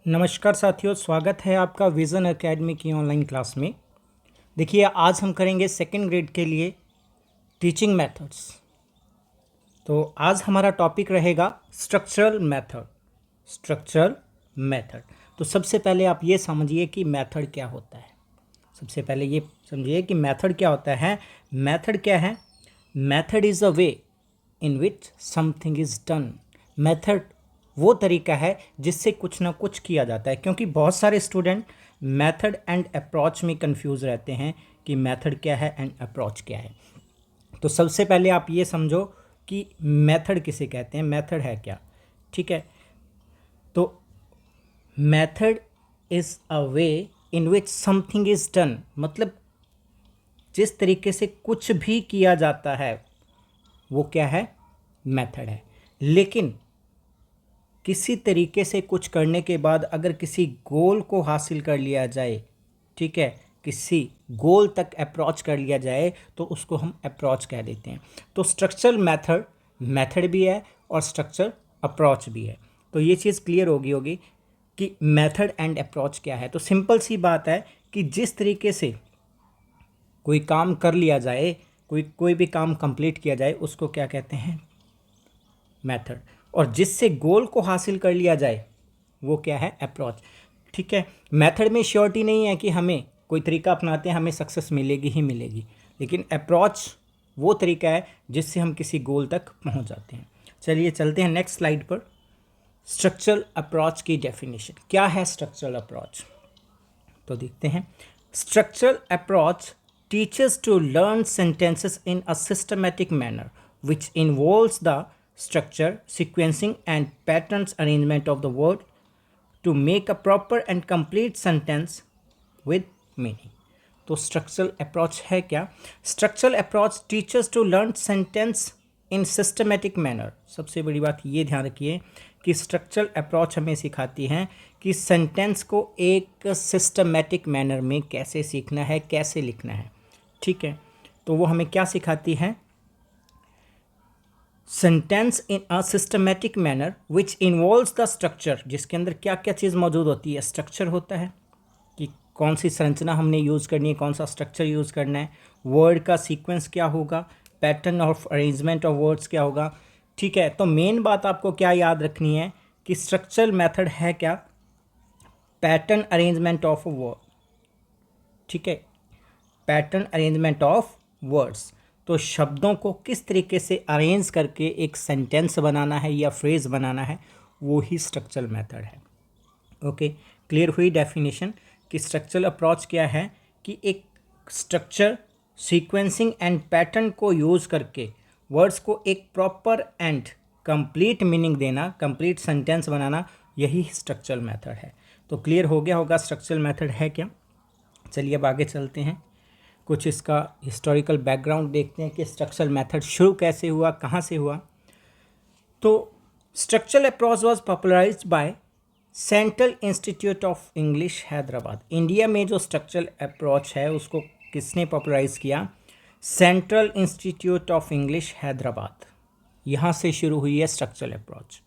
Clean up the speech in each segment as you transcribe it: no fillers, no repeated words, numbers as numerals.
नमस्कार साथियों, स्वागत है आपका विज़न एकेडमी की ऑनलाइन क्लास में। देखिए, आज हम करेंगे सेकेंड ग्रेड के लिए टीचिंग मेथड्स। तो आज हमारा टॉपिक रहेगा स्ट्रक्चरल मेथड। Structural method. तो सबसे पहले आप ये समझिए कि मेथड क्या होता है। सबसे पहले ये समझिए कि मेथड क्या होता है। मेथड क्या है? Method is a way in which something is done. Method वो तरीका है जिससे कुछ ना कुछ किया जाता है, क्योंकि बहुत सारे स्टूडेंट मेथड एंड अप्रोच में कंफ्यूज रहते हैं कि मेथड क्या है एंड अप्रोच क्या है। तो सबसे पहले आप ये समझो कि मेथड किसे कहते हैं, मेथड है क्या। ठीक है, तो method is a way in which something is done, मतलब जिस तरीके से कुछ भी किया जाता है वो क्या है, मेथड है। लेकिन किसी तरीके से कुछ करने के बाद अगर किसी गोल को हासिल कर लिया जाए, ठीक है, किसी गोल तक अप्रोच कर लिया जाए तो उसको हम अप्रोच कह देते हैं। तो स्ट्रक्चरल मेथड मेथड भी है और स्ट्रक्चर अप्रोच भी है। तो ये चीज़ क्लियर होगी कि मेथड एंड अप्रोच क्या है। तो सिंपल सी बात है कि जिस तरीके से कोई काम कर लिया जाए, कोई भी काम कंप्लीट किया जाए, उसको क्या कहते हैं, मेथड। और जिससे गोल को हासिल कर लिया जाए वो क्या है, अप्रोच। ठीक है, मेथड में श्योरिटी नहीं है कि हमें कोई तरीका अपनाते हैं हमें सक्सेस मिलेगी ही मिलेगी, लेकिन अप्रोच वो तरीका है जिससे हम किसी गोल तक पहुंच जाते हैं। चलिए चलते हैं नेक्स्ट स्लाइड पर। स्ट्रक्चरल अप्रोच की डेफिनेशन क्या है। स्ट्रक्चरल अप्रोच तो देखते हैं। Structural approach teaches to learn sentences in a systematic manner which involves the structure, sequencing and patterns arrangement of the word to make a proper and complete sentence with meaning। तो structural approach है क्या? Structural approach teachers to learn sentence in systematic manner. सबसे बड़ी बात ये ध्यान रखिए कि स्ट्रक्चरल अप्रोच हमें सिखाती है कि सेंटेंस को एक सिस्टमेटिक मैनर में कैसे सीखना है, कैसे लिखना है। ठीक है, तो वो हमें क्या सिखाती है, sentence in a systematic manner which involves the structure, जिसके अंदर क्या क्या चीज़ मौजूद होती है। स्ट्रक्चर होता है कि कौन सी संरचना हमने यूज़ करनी है, कौन सा स्ट्रक्चर यूज़ करना है, वर्ड का सीक्वेंस क्या होगा, pattern of arrangement of words क्या होगा। ठीक है, तो मेन बात आपको क्या याद रखनी है कि स्ट्रक्चरल मेथड है क्या, पैटर्न अरेंजमेंट ऑफ वर्ड। ठीक है, पैटर्न अरेंजमेंट ऑफ वर्ड्स, तो शब्दों को किस तरीके से अरेंज करके एक सेंटेंस बनाना है या फ्रेज बनाना है, वो ही स्ट्रक्चरल मेथड है। ओके, क्लियर हुई डेफिनेशन कि स्ट्रक्चरल अप्रोच क्या है कि एक स्ट्रक्चर, सीक्वेंसिंग एंड पैटर्न को यूज़ करके वर्ड्स को एक प्रॉपर एंड कंप्लीट मीनिंग देना, कंप्लीट सेंटेंस बनाना, यही स्ट्रक्चरल मेथड है। तो क्लियर हो गया होगा स्ट्रक्चरल मेथड है क्या। चलिए अब आगे चलते हैं, कुछ इसका हिस्टोरिकल बैकग्राउंड देखते हैं कि स्ट्रक्चरल मेथड शुरू कैसे हुआ, कहाँ से हुआ। तो structural approach was popularised by central institute of English Hyderabad. India में जो स्ट्रक्चरल अप्रोच है उसको किसने पॉपुलराइज किया, central institute of English Hyderabad, यहाँ से शुरू हुई है structural approach.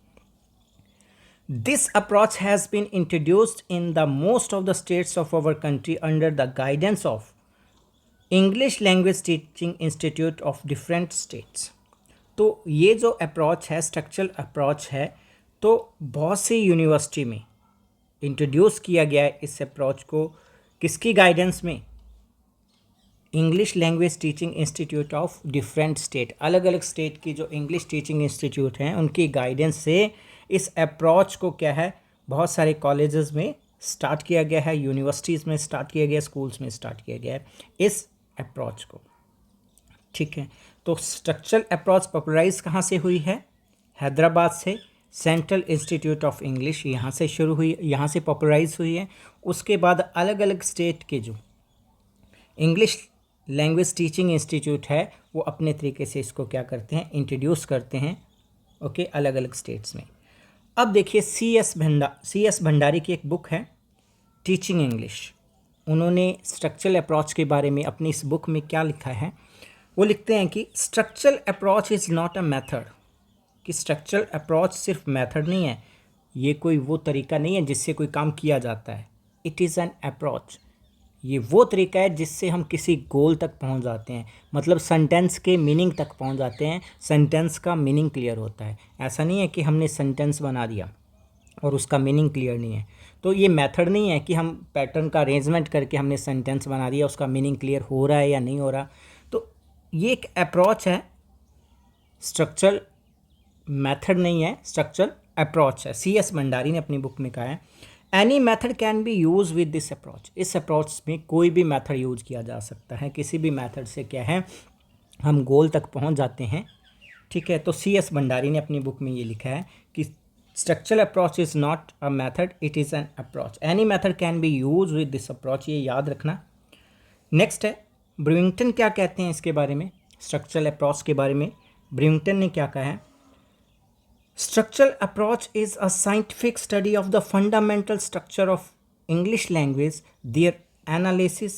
This approach has been introduced in the most of the states of our country under the guidance of English Language Teaching Institute of different states। तो ये जो approach है, structural approach है, तो बहुत सी यूनिवर्सिटी में introduce किया गया है इस अप्रोच को। किसकी गाइडेंस में? English language teaching institute of different state, अलग अलग स्टेट की जो इंग्लिश टीचिंग इंस्टीट्यूट हैं उनकी गाइडेंस से इस अप्रोच को क्या है, बहुत सारे कॉलेजेस में स्टार्ट किया गया है, यूनिवर्सिटीज़ में स्टार्ट किया गया है, स्कूल्स में स्टार्ट किया गया है इस अप्रोच को। ठीक है, तो स्ट्रक्चरल अप्रोच पॉपुलराइज कहाँ से हुई है, हैदराबाद से। सेंट्रल इंस्टीट्यूट ऑफ इंग्लिश यहाँ से शुरू हुई, यहाँ से पॉपुलराइज हुई है। उसके बाद अलग अलग स्टेट के जो इंग्लिश लैंग्वेज टीचिंग इंस्टीट्यूट है वो अपने तरीके से इसको क्या करते हैं, इंट्रोड्यूस करते हैं। ओके, अलग अलग स्टेट्स में। अब देखिए सी एस भंडारी की एक बुक है टीचिंग इंग्लिश। उन्होंने स्ट्रक्चरल अप्रोच के बारे में अपनी इस बुक में क्या लिखा है, वो लिखते हैं कि structural approach is not a method, कि स्ट्रक्चरल अप्रोच सिर्फ मेथड नहीं है, ये कोई वो तरीका नहीं है जिससे कोई काम किया जाता है। It is an approach. ये वो तरीका है जिससे हम किसी गोल तक पहुंच जाते हैं, मतलब सेंटेंस के मीनिंग तक पहुंच जाते हैं, सेंटेंस का मीनिंग क्लियर होता है। ऐसा नहीं है कि हमने सेंटेंस बना दिया और उसका मीनिंग क्लियर नहीं है। तो ये मेथड नहीं है कि हम पैटर्न का अरेंजमेंट करके हमने सेंटेंस बना दिया, उसका मीनिंग क्लियर हो रहा है या नहीं हो रहा। तो ये एक अप्रोच है, स्ट्रक्चरल मेथड नहीं है, स्ट्रक्चरल अप्रोच है। CS भंडारी ने अपनी बुक में कहा है any method can be use with this approach. इस अप्रोच में कोई भी मेथड यूज किया जा सकता है, किसी भी मेथड से क्या है हम गोल तक पहुंच जाते हैं। ठीक है, तो CS भंडारी ने अपनी बुक में ये लिखा है कि structural approach is not a method, it is an approach. Any method can be use with this approach, ये याद रखना। नेक्स्ट है ब्रूइंगटन क्या कहते हैं इसके बारे में, स्ट्रक्चरल अप्रोच के बारे में। ब्रूइंगटन ने क्या कहा है, structural approach is a scientific study of the fundamental structure of English language, their analysis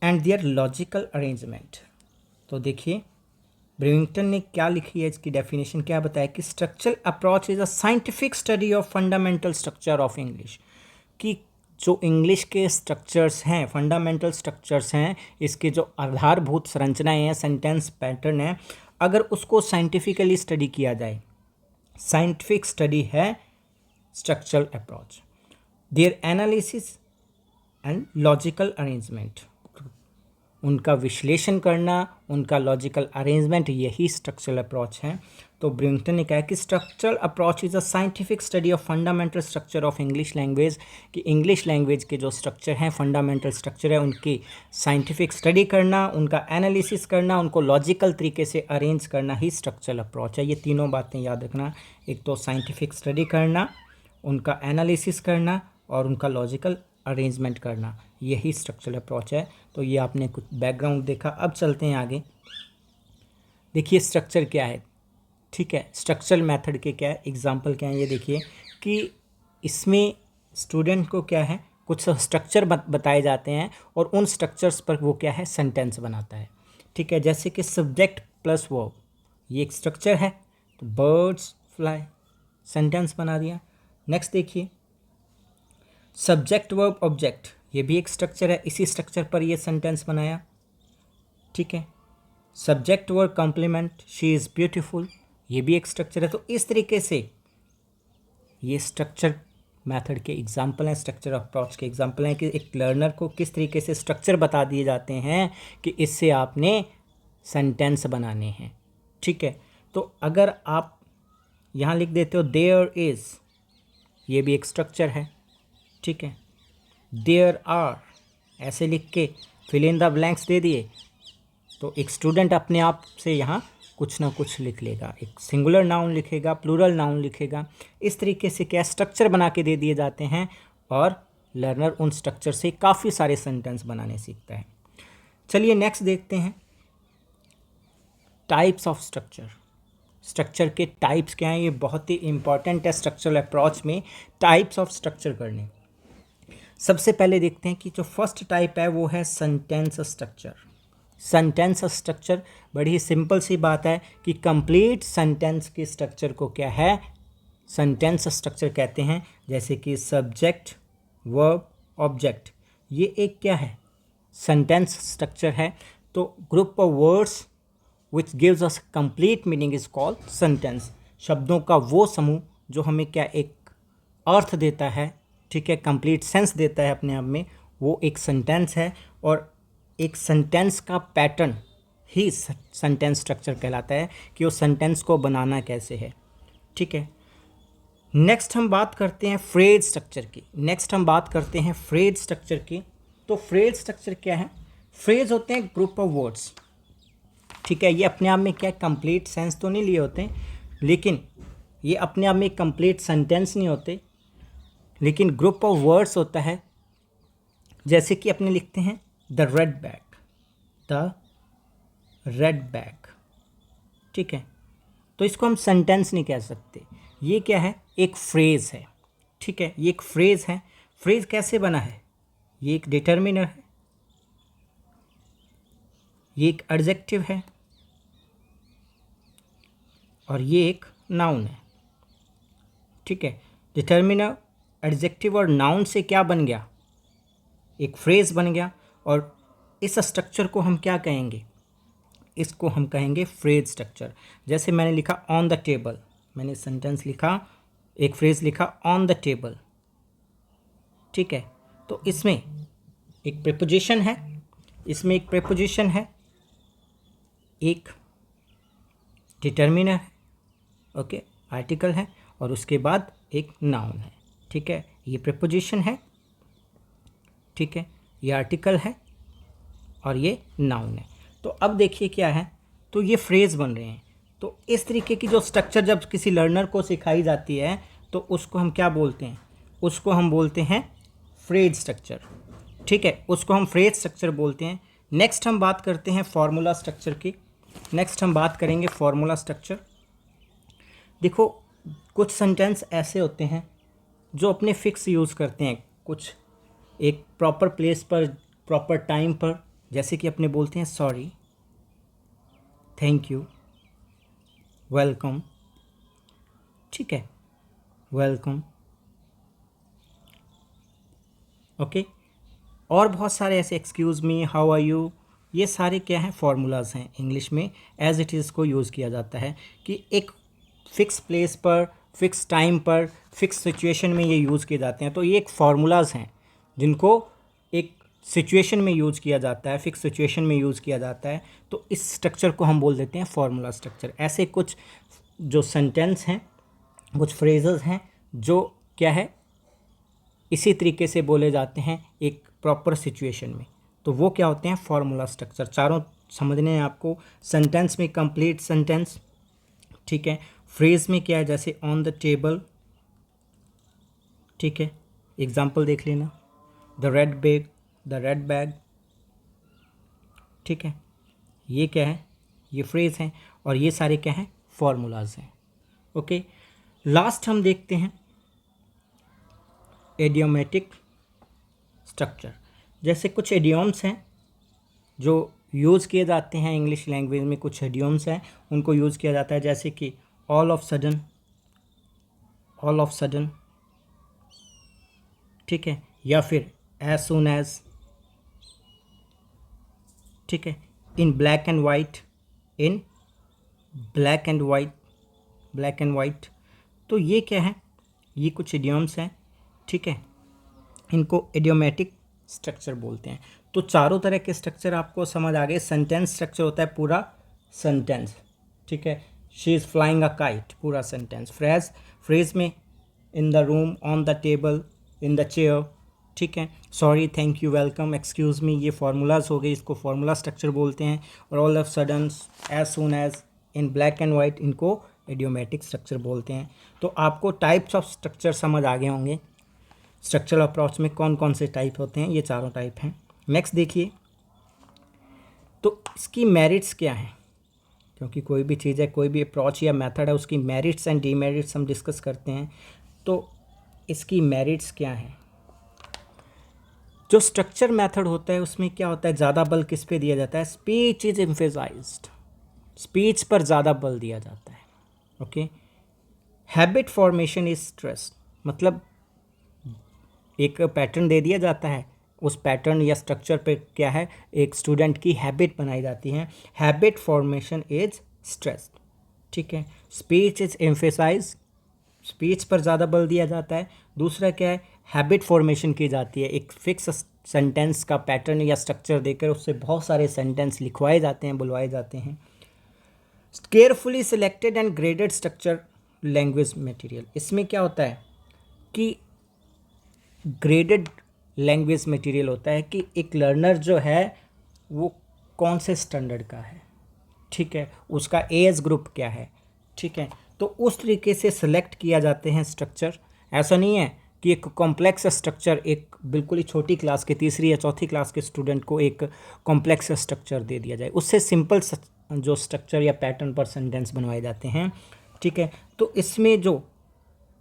and their logical arrangement। तो देखिए ब्रूइंगटन ने क्या लिखी है, इसकी डेफिनेशन क्या बताया कि structural approach is a scientific study of fundamental structure of English, कि जो इंग्लिश के स्ट्रक्चर्स हैं, फंडामेंटल स्ट्रक्चर्स हैं, इसके जो आधारभूत संरचनाएं हैं, सेंटेंस पैटर्न है, अगर उसको साइंटिफिकली स्टडी किया जाए, साइंटिफिक स्टडी है structural approach. Their analysis and logical arrangement, उनका विश्लेषण करना, उनका लॉजिकल अरेंजमेंट, यही स्ट्रक्चरल अप्रोच है। तो ब्रूइंगटन ने कहा कि structural approach is a scientific study of fundamental structure of English language, कि इंग्लिश लैंग्वेज के जो स्ट्रक्चर हैं, फंडामेंटल स्ट्रक्चर है, उनकी साइंटिफिक स्टडी करना, उनका एनालिसिस करना, उनको लॉजिकल तरीके से अरेंज करना ही स्ट्रक्चरल अप्रोच है। ये तीनों बातें याद रखना, एक तो साइंटिफिक स्टडी करना, उनका एनालिसिस करना और उनका लॉजिकल अरेंजमेंट करना, यही स्ट्रक्चरल अप्रोच है। तो ये आपने कुछ बैकग्राउंड देखा। अब चलते हैं आगे। देखिए स्ट्रक्चर क्या है, ठीक है, स्ट्रक्चरल मेथड के क्या एग्जांपल क्या है, ये देखिए कि इसमें स्टूडेंट को क्या है कुछ स्ट्रक्चर बताए जाते हैं और उन स्ट्रक्चर्स पर वो क्या है सेंटेंस बनाता है। ठीक है, जैसे कि सब्जेक्ट प्लस वर्ब, ये एक स्ट्रक्चर है, तो बर्ड्स फ्लाई, सेंटेंस बना दिया। नेक्स्ट देखिए सब्जेक्ट वर्ब ऑब्जेक्ट, ये भी एक स्ट्रक्चर है, इसी स्ट्रक्चर पर ये सेंटेंस बनाया। ठीक है, subject verb complement, she is beautiful, ये भी एक स्ट्रक्चर है। तो इस तरीके से ये स्ट्रक्चर मेथड के एग्जाम्पल हैं, स्ट्रक्चर अप्रोच के एग्जाम्पल हैं कि एक लर्नर को किस तरीके से स्ट्रक्चर बता दिए जाते हैं कि इससे आपने सेंटेंस बनाने हैं। ठीक है, तो अगर आप यहाँ लिख देते हो देयर इज़, ये भी एक स्ट्रक्चर है। ठीक है, देयर आर, ऐसे लिख के फिल इन द ब्लैंक्स दे दिए, तो एक स्टूडेंट अपने आप से यहाँ कुछ ना कुछ लिख लेगा, एक सिंगुलर नाउन लिखेगा, प्लूरल नाउन लिखेगा। इस तरीके से क्या स्ट्रक्चर बना के दे दिए जाते हैं और लर्नर उन स्ट्रक्चर से काफ़ी सारे सेंटेंस बनाने सीखता है। चलिए नेक्स्ट देखते हैं टाइप्स ऑफ स्ट्रक्चर। स्ट्रक्चर के टाइप्स क्या हैं, ये बहुत ही इंपॉर्टेंट है स्ट्रक्चरल अप्रोच में टाइप्स ऑफ स्ट्रक्चर करने। सबसे पहले देखते हैं कि जो फर्स्ट टाइप है वो है सेंटेंस स्ट्रक्चर। सेंटेंस स्ट्रक्चर बड़ी ही सिंपल सी बात है कि कंप्लीट सेंटेंस के स्ट्रक्चर को क्या है सेंटेंस स्ट्रक्चर कहते हैं। जैसे कि सब्जेक्ट वर्ब ऑब्जेक्ट, ये एक क्या है सेंटेंस स्ट्रक्चर है। तो group of words which gives us complete meaning is called sentence. शब्दों का वो समूह जो हमें क्या एक अर्थ देता है, ठीक है, कंप्लीट सेंस देता है अपने आप में, वो एक सेंटेंस है। और एक सेंटेंस का पैटर्न ही सेंटेंस स्ट्रक्चर कहलाता है कि वो सेंटेंस को बनाना कैसे है। ठीक है, नेक्स्ट हम बात करते हैं फ्रेज स्ट्रक्चर की। फ्रेज स्ट्रक्चर की। तो फ्रेज स्ट्रक्चर क्या है, फ्रेज होते हैं ग्रुप ऑफ वर्ड्स। ठीक है, ये अपने आप में क्या कंप्लीट सेंस तो नहीं लिए होते, लेकिन ये अपने आप में कंप्लीट सेंटेंस नहीं होते, लेकिन ग्रुप ऑफ वर्ड्स होता है। जैसे कि अपने लिखते हैं द रेड बैग, ठीक है, तो इसको हम सेंटेंस नहीं कह सकते, ये क्या है एक फ्रेज है। ठीक है, ये एक फ्रेज है। फ्रेज कैसे बना है, ये एक डिटर्मिनर है, ये एक एडजेक्टिव है और ये एक नाउन है। ठीक है। डिटर्मिनर एडजेक्टिव और नाउन से क्या बन गया, एक फ्रेज बन गया, और इस स्ट्रक्चर को हम क्या कहेंगे, इसको हम कहेंगे फ्रेज स्ट्रक्चर। जैसे मैंने लिखा ऑन द टेबल, मैंने सेंटेंस लिखा, एक फ्रेज लिखा ऑन द टेबल, ठीक है। तो इसमें एक प्रीपोजिशन है, इसमें एक प्रीपोजिशन है, एक डिटर्मिनर है, ओके, आर्टिकल है, और उसके बाद एक नाउन है, ठीक है। ये प्रीपोजिशन है, ठीक है, ये आर्टिकल है और ये नाउन है। तो अब देखिए क्या है, तो ये फ्रेज बन रहे हैं। तो इस तरीके की जो स्ट्रक्चर जब किसी लर्नर को सिखाई जाती है तो उसको हम क्या बोलते हैं, उसको हम बोलते हैं फ्रेज स्ट्रक्चर, ठीक है, उसको हम फ्रेज स्ट्रक्चर बोलते हैं। नेक्स्ट हम बात करते हैं फॉर्मूला स्ट्रक्चर की। नेक्स्ट हम बात करेंगे फॉर्मूला स्ट्रक्चर। देखो कुछ सेंटेंस ऐसे होते हैं जो अपने फिक्स यूज़ करते हैं, कुछ एक प्रॉपर प्लेस पर, प्रॉपर टाइम पर, जैसे कि अपने बोलते हैं सॉरी, थैंक यू, वेलकम, ठीक है, वेलकम, ओके। और बहुत सारे ऐसे excuse me, how are you, ये सारे क्या हैं, फार्मूलाज हैं। इंग्लिश में एज इट इज़ को यूज़ किया जाता है कि एक फ़िक्स प्लेस पर, फिक्स टाइम पर, फिक्स सिचुएशन में ये यूज़ किए जाते हैं। तो ये एक फार्मूलाज हैं जिनको एक सिचुएशन में यूज़ किया जाता है, फिक्स सिचुएशन में यूज़ किया जाता है। तो इस स्ट्रक्चर को हम बोल देते हैं फार्मूला स्ट्रक्चर। ऐसे कुछ जो सेंटेंस हैं, कुछ फ्रेजेस हैं जो क्या है, इसी तरीके से बोले जाते हैं एक प्रॉपर सिचुएशन में, तो वो क्या होते हैं, फार्मूला स्ट्रक्चर। चारों समझने हैं आपको। सेंटेंस में कंप्लीट सेंटेंस, ठीक है। फ्रेज में क्या है, जैसे ऑन द टेबल, ठीक है, एग्जाम्पल देख लेना, द रेड बैग, ठीक है। ये क्या है, ये फ्रेज हैं, और ये सारे क्या हैं, फार्मूलाज हैं, ओके। लास्ट हम देखते हैं एडियोमेटिक स्ट्रक्चर। जैसे कुछ एडियोम्स हैं जो यूज़ किए जाते हैं इंग्लिश लैंग्वेज में, कुछ एडियोम्स हैं उनको यूज़ किया जाता है, जैसे कि ऑल ऑफ सडन, ठीक है, या फिर एज सून एज, ठीक है, इन ब्लैक एंड वाइट, तो ये क्या है, ये कुछ इडियम्स हैं, ठीक है, इनको इडियोमेटिक स्ट्रक्चर बोलते हैं। तो चारों तरह के स्ट्रक्चर आपको समझ आ गए। सेंटेंस स्ट्रक्चर होता है पूरा सेंटेंस, ठीक है, she is flying a kite, पूरा सेंटेंस। फ्रेज में in the room, on the table, in the chair, ठीक है, sorry, thank you, welcome, excuse me, ये फार्मूलाज हो गए, इसको फार्मूला स्ट्रक्चर बोलते हैं। और all of sudden, as soon as, in black and white, इनको इडियोमेटिक स्ट्रक्चर बोलते हैं। तो आपको टाइप्स ऑफ स्ट्रक्चर समझ आ गए होंगे। स्ट्रक्चरल अप्रोच में कौन कौन से टाइप होते हैं, ये चारों टाइप हैं। नेक्स्ट देखिए, तो इसकी मेरिट्स क्या हैं, क्योंकि कोई भी चीज़ है, कोई भी अप्रोच या मेथड है, उसकी मेरिट्स एंड डीमेरिट्स हम डिस्कस करते हैं। तो इसकी मेरिट्स क्या हैं, जो स्ट्रक्चर मेथड होता है उसमें क्या होता है, ज़्यादा बल किस पे दिया जाता है, स्पीच इज एम्फेसाइज्ड, स्पीच पर ज़्यादा बल दिया जाता है, okay. Habit formation is stressed, मतलब एक पैटर्न दे दिया जाता है, उस पैटर्न या स्ट्रक्चर पे क्या है, एक स्टूडेंट की हैबिट बनाई जाती है, हैबिट फॉर्मेशन इज स्ट्रेस्ड, ठीक है। स्पीच इज एम्फेसाइज, स्पीच पर ज़्यादा बल दिया जाता है। दूसरा क्या है, हैबिट फॉर्मेशन की जाती है, एक फिक्स सेंटेंस का पैटर्न या स्ट्रक्चर देकर उससे बहुत सारे सेंटेंस लिखवाए जाते हैं, बुलवाए जाते हैं। Carefully selected and graded structure language material, इसमें क्या होता है कि ग्रेडेड लैंग्वेज मटेरियल होता है कि एक लर्नर जो है वो कौन से स्टैंडर्ड का है, ठीक है, उसका एज ग्रुप क्या है, ठीक है। तो उस तरीके से सिलेक्ट किया जाते हैं स्ट्रक्चर। ऐसा नहीं है कि एक कॉम्प्लेक्स स्ट्रक्चर, एक बिल्कुल ही छोटी क्लास के, तीसरी या चौथी क्लास के स्टूडेंट को एक कॉम्प्लेक्स स्ट्रक्चर दे दिया जाए, उससे सिंपल जो स्ट्रक्चर या पैटर्न पर सेंटेंस बनवाए जाते हैं, ठीक है। तो इसमें जो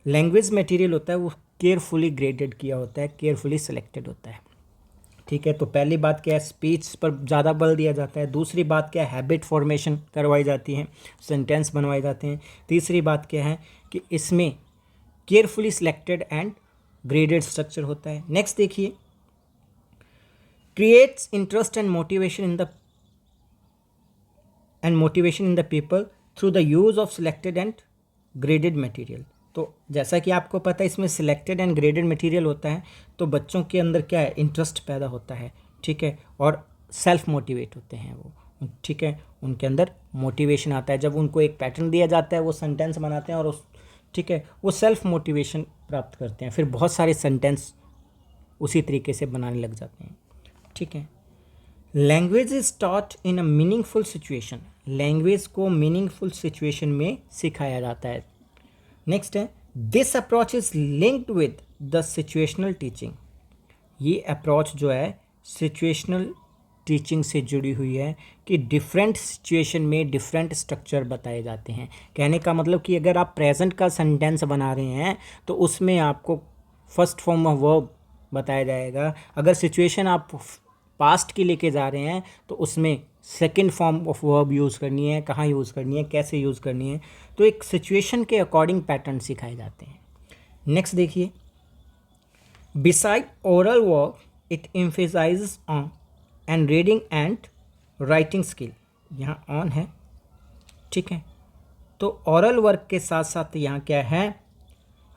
लैंग्वेज मटेरियल होता है वो केयरफुली ग्रेडेड किया होता है, केयरफुली सिलेक्टेड होता है, ठीक है। तो पहली बात क्या है, स्पीच पर ज़्यादा बल दिया जाता है। दूसरी बात क्या है, हैबिट फॉर्मेशन करवाई जाती है, सेंटेंस बनवाए जाते हैं। तीसरी बात क्या है कि इसमें carefully selected and graded structure होता है। नेक्स्ट देखिए, creates interest and motivation in the people through the use of selected and graded material. तो जैसा कि आपको पता है इसमें सिलेक्टेड एंड ग्रेडेड मटेरियल होता है, तो बच्चों के अंदर क्या है, इंटरेस्ट पैदा होता है, ठीक है, और सेल्फ मोटिवेट होते हैं वो, ठीक है, उनके अंदर मोटिवेशन आता है। जब उनको एक पैटर्न दिया जाता है वो सेंटेंस बनाते हैं और उस, ठीक है, वो सेल्फ मोटिवेशन प्राप्त करते हैं, फिर बहुत सारे सेंटेंस उसी तरीके से बनाने लग जाते हैं, ठीक है। Language is taught in a meaningful situation, language को मीनिंगफुल सिचुएशन में सिखाया जाता है। नेक्स्ट है, this approach is linked with the situational teaching, ये अप्रोच जो है सिचुएशनल टीचिंग से जुड़ी हुई है कि डिफरेंट सिचुएशन में डिफरेंट स्ट्रक्चर बताए जाते हैं। कहने का मतलब कि अगर आप प्रेजेंट का सेंटेंस बना रहे हैं तो उसमें आपको फर्स्ट फॉर्म ऑफ वर्ब बताया जाएगा, अगर सिचुएशन आप पास्ट की लेके जा रहे हैं तो उसमें second form of verb use करनी है, कहाँ यूज़ करनी है, कैसे यूज़ करनी है, तो एक सिचुएशन के अकॉर्डिंग पैटर्न सिखाए जाते हैं। नेक्स्ट देखिए, beside oral work it emphasises on and reading and writing skill, यहाँ ऑन है, ठीक है, तो ओरल वर्क के साथ साथ यहाँ क्या है,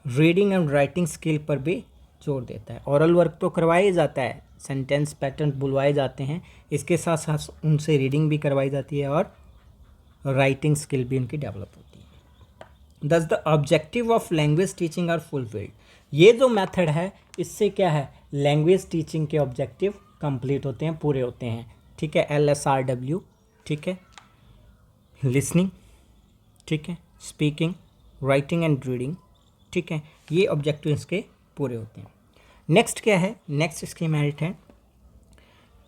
रीडिंग एंड राइटिंग स्किल पर भी जोर देता है। ओरल वर्क तो करवाया ही जाता है, सेंटेंस पैटर्न बुलवाए जाते हैं, इसके साथ साथ उनसे रीडिंग भी करवाई जाती है और राइटिंग स्किल भी उनकी डेवलप होती है। Thus the objective of language teaching are fulfilled, ये जो मेथड है इससे क्या है, लैंग्वेज टीचिंग के ऑब्जेक्टिव कंप्लीट होते हैं, पूरे होते हैं, ठीक है। LSRW, ठीक है, लिसनिंग, ठीक है, स्पीकिंग, राइटिंग एंड रीडिंग, ठीक है, ये ऑब्जेक्टिव इसके पूरे होते हैं। नेक्स्ट क्या है, नेक्स्ट इसकी मेरिट है,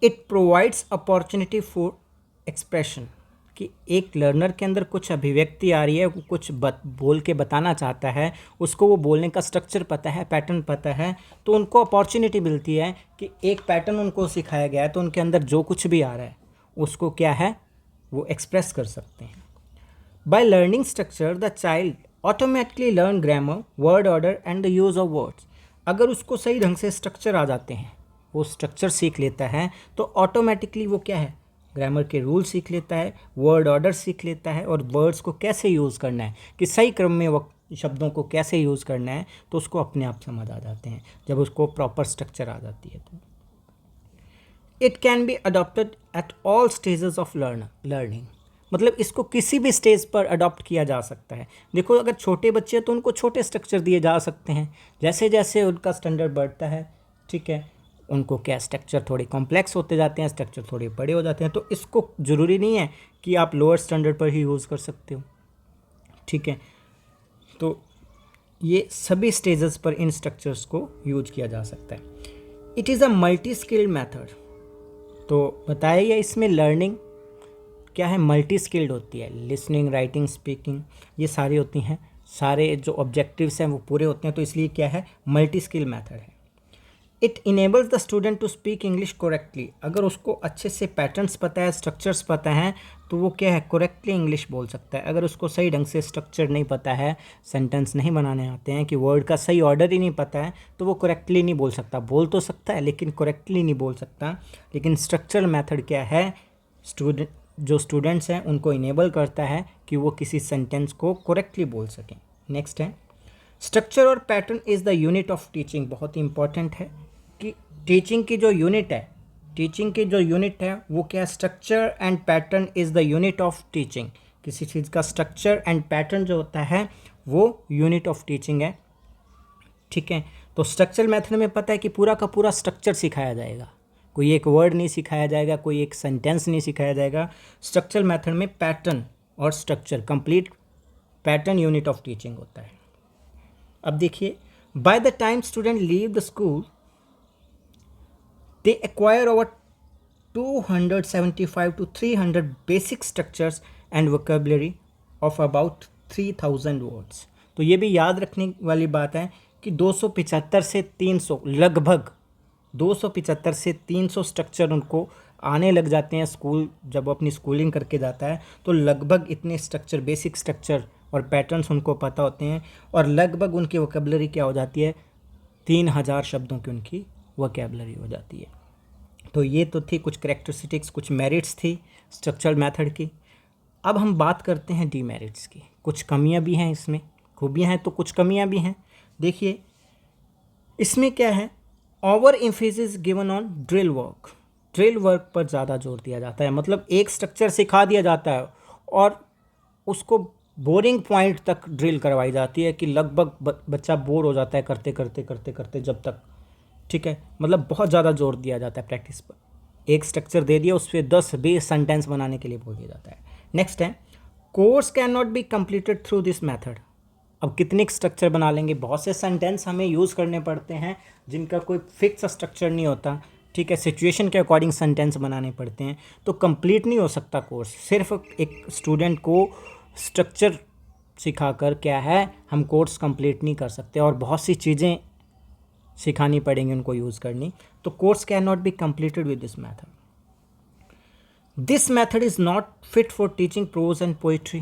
it provides opportunity for expression, कि एक लर्नर के अंदर कुछ अभिव्यक्ति आ रही है, वो कुछ बोल के बताना चाहता है, उसको वो बोलने का स्ट्रक्चर पता है, पैटर्न पता है, तो उनको अपॉर्चुनिटी मिलती है कि एक पैटर्न उनको सिखाया गया है तो उनके अंदर जो कुछ भी आ रहा है उसको क्या है, वो एक्सप्रेस कर सकते हैं। By learning structure the child automatically learn grammar, word order and the use of words, अगर उसको सही ढंग से स्ट्रक्चर आ जाते हैं, वो स्ट्रक्चर सीख लेता है तो ऑटोमेटिकली वो क्या है, ग्रामर के रूल सीख लेता है, वर्ड ऑर्डर सीख लेता है, और वर्ड्स को कैसे यूज़ करना है, कि सही क्रम में वो शब्दों को कैसे यूज़ करना है, तो उसको अपने आप समझ आ जाते हैं जब उसको प्रॉपर स्ट्रक्चर आ जाती है। तो it can be adopted at all stages of learning, मतलब इसको किसी भी स्टेज पर अडॉप्ट किया जा सकता है। देखो अगर छोटे बच्चे हैं तो उनको छोटे स्ट्रक्चर दिए जा सकते हैं, जैसे जैसे उनका स्टैंडर्ड बढ़ता है, ठीक है, उनको क्या स्ट्रक्चर थोड़े कॉम्प्लेक्स होते जाते हैं, स्ट्रक्चर थोड़े बड़े हो जाते हैं, तो इसको ज़रूरी नहीं है कि आप लोअर स्टैंडर्ड पर ही यूज़ कर सकते हो, ठीक है। तो ये सभी स्टेजेस पर इन स्ट्रक्चर्स को यूज किया जा सकता है। It is a multi skilled method, तो बताइए इसमें लर्निंग क्या है, मल्टी स्किल्ड होती है, लिसनिंग, राइटिंग, स्पीकिंग, ये सारी होती हैं, सारे जो ऑब्जेक्टिव्स हैं वो पूरे होते हैं, तो इसलिए क्या है, मल्टी स्किल मेथड है। It enables the student to speak English correctly, अगर उसको अच्छे से पैटर्न्स पता है, स्ट्रक्चर्स पता हैं, तो वो क्या है, करेक्टली इंग्लिश बोल सकता है। अगर उसको सही ढंग से स्ट्रक्चर नहीं पता है, सेंटेंस नहीं बनाने आते हैं, कि वर्ड का सही ऑर्डर ही नहीं पता है, तो वो करेक्टली नहीं बोल सकता, बोल तो सकता है लेकिन करेक्टली नहीं बोल सकता। लेकिन स्ट्रक्चरल मेथड क्या है, जो स्टूडेंट्स हैं उनको इनेबल करता है कि वो किसी सेंटेंस को करेक्टली बोल सकें। नेक्स्ट है, स्ट्रक्चर और pattern is the unit of teaching, बहुत ही इंपॉर्टेंट है कि टीचिंग की जो यूनिट है, टीचिंग की जो यूनिट है वो क्या, structure and pattern is the unit of teaching, किसी चीज़ का स्ट्रक्चर एंड पैटर्न जो होता है वो यूनिट ऑफ टीचिंग है, ठीक है। तो स्ट्रक्चरल मेथड में पता है कि पूरा का पूरा स्ट्रक्चर सिखाया जाएगा, कोई एक वर्ड नहीं सिखाया जाएगा, कोई एक सेंटेंस नहीं सिखाया जाएगा। स्ट्रक्चरल मेथड में पैटर्न और structure, complete pattern unit of teaching होता है। अब देखिए, by the time student leave the school they acquire over 275 to 300 basic structures and vocabulary of about 3000 words। तो ये भी याद रखने वाली बात है कि 275 से 300, लगभग 275 से 300 स्ट्रक्चर उनको आने लग जाते हैं। स्कूल जब अपनी स्कूलिंग करके जाता है तो लगभग इतने स्ट्रक्चर, बेसिक स्ट्रक्चर और पैटर्न्स उनको पता होते हैं, और लगभग उनकी वोकेबलरी क्या हो जाती है, 3000 शब्दों की उनकी वोकेबलरी हो जाती है। तो ये तो थी कुछ करेक्टरिस्टिक्स, कुछ मेरिट्स थी स्ट्रक्चरल मेथड की। अब हम बात करते हैं डीमेरिट्स की। कुछ कमियां भी हैं इसमें, खूबियां हैं तो कुछ कमियां भी हैं। देखिए इसमें क्या है, over emphasis given on drill work. Drill work पर ज़्यादा जोर दिया जाता है, मतलब एक स्ट्रक्चर सिखा दिया जाता है और उसको बोरिंग पॉइंट तक ड्रिल करवाई जाती है कि लगभग बच्चा बोर हो जाता है करते करते करते करते जब तक, ठीक है। मतलब बहुत ज़्यादा जोर दिया जाता है प्रैक्टिस पर। एक स्ट्रक्चर दे दिया, उस पर 10-20 सेंटेंस बनाने के लिए बोल दिया जाता है। नेक्स्ट है, course can not be completed through this method. अब कितने स्ट्रक्चर बना लेंगे, बहुत से सेंटेंस हमें यूज़ करने पड़ते हैं जिनका कोई फिक्स स्ट्रक्चर नहीं होता, ठीक है। सिचुएशन के अकॉर्डिंग सेंटेंस बनाने पड़ते हैं, तो कंप्लीट नहीं हो सकता कोर्स सिर्फ एक स्टूडेंट को स्ट्रक्चर सिखाकर। क्या है, हम कोर्स कंप्लीट नहीं कर सकते और बहुत सी चीज़ें सिखानी पड़ेंगी उनको यूज़ करनी। तो course can not be completed with this method. This method is not fit for teaching prose and poetry.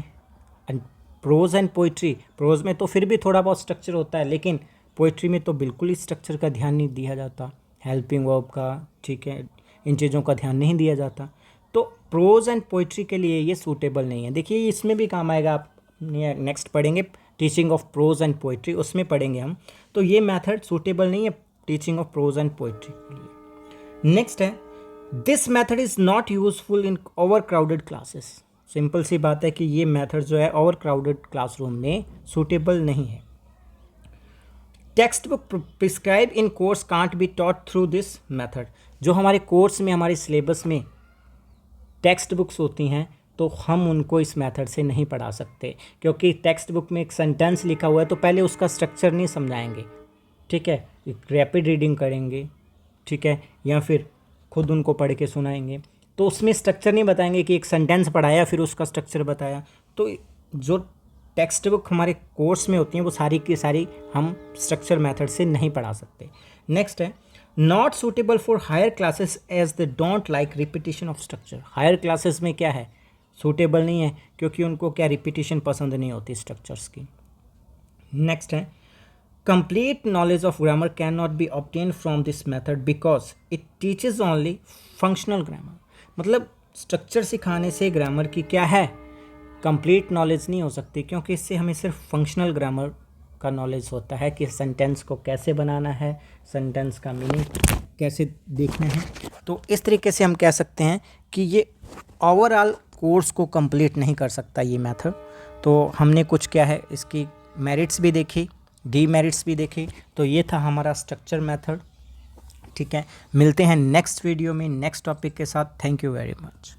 And prose and poetry, prose में तो फिर भी थोड़ा बहुत स्ट्रक्चर होता है, लेकिन पोइट्री में तो बिल्कुल ही स्ट्रक्चर का ध्यान नहीं दिया जाता, हेल्पिंग वर्ब का, ठीक है, इन चीज़ों का ध्यान नहीं दिया जाता। तो प्रोज एंड पोइट्री के लिए ये सूटेबल नहीं है। देखिए इसमें भी काम आएगा, आप नेक्स्ट पढ़ेंगे teaching of prose and poetry, उसमें पढ़ेंगे हम। तो ये मेथड सूटेबल नहीं है teaching of prose and poetry के लिए। नेक्स्ट है, this method is not useful in overcrowded classes. Simple सी बात है कि ये मेथड जो है ओवर क्राउडेड क्लासरूम में सूटेबल नहीं है। Textbook prescribe in course can't be taught through this method. जो हमारे कोर्स में, हमारे सिलेबस में टेक्स्ट बुक्स होती हैं, तो हम उनको इस मेथड से नहीं पढ़ा सकते, क्योंकि टेक्स्ट बुक में एक सेंटेंस लिखा हुआ है तो पहले उसका स्ट्रक्चर नहीं समझाएंगे, ठीक है। रैपिड रीडिंग करेंगे, ठीक है, या फिर खुद उनको पढ़ के सुनाएंगे, तो उसमें स्ट्रक्चर नहीं बताएंगे कि एक सेंटेंस पढ़ाया फिर उसका स्ट्रक्चर बताया। तो जो टेक्स्ट बुक हमारे कोर्स में होती हैं वो सारी की सारी हम स्ट्रक्चर मेथड से नहीं पढ़ा सकते। नेक्स्ट है, not suitable for higher classes as they don't like repetition of structure. Higher classes में क्या है, सूटेबल नहीं है, क्योंकि उनको क्या रिपीटिशन पसंद नहीं होती स्ट्रक्चर्स की। नेक्स्ट है, complete knowledge of grammar can not B obtain from this method because it teaches only functional grammar. मतलब स्ट्रक्चर सिखाने से ग्रामर की क्या है, कंप्लीट नॉलेज नहीं हो सकती, क्योंकि इससे हमें सिर्फ फंक्शनल ग्रामर का नॉलेज होता है कि सेंटेंस को कैसे बनाना है, सेंटेंस का मीनिंग कैसे देखना है। तो इस तरीके से हम कह सकते हैं कि ये ओवरऑल कोर्स को कंप्लीट नहीं कर सकता ये मेथड। तो हमने कुछ क्या है, इसकी मेरिट्स भी देखी, डीमेरिट्स भी देखी। तो ये था हमारा स्ट्रक्चर मेथड, ठीक है। मिलते हैं नेक्स्ट वीडियो में नेक्स्ट टॉपिक के साथ। Thank you very much.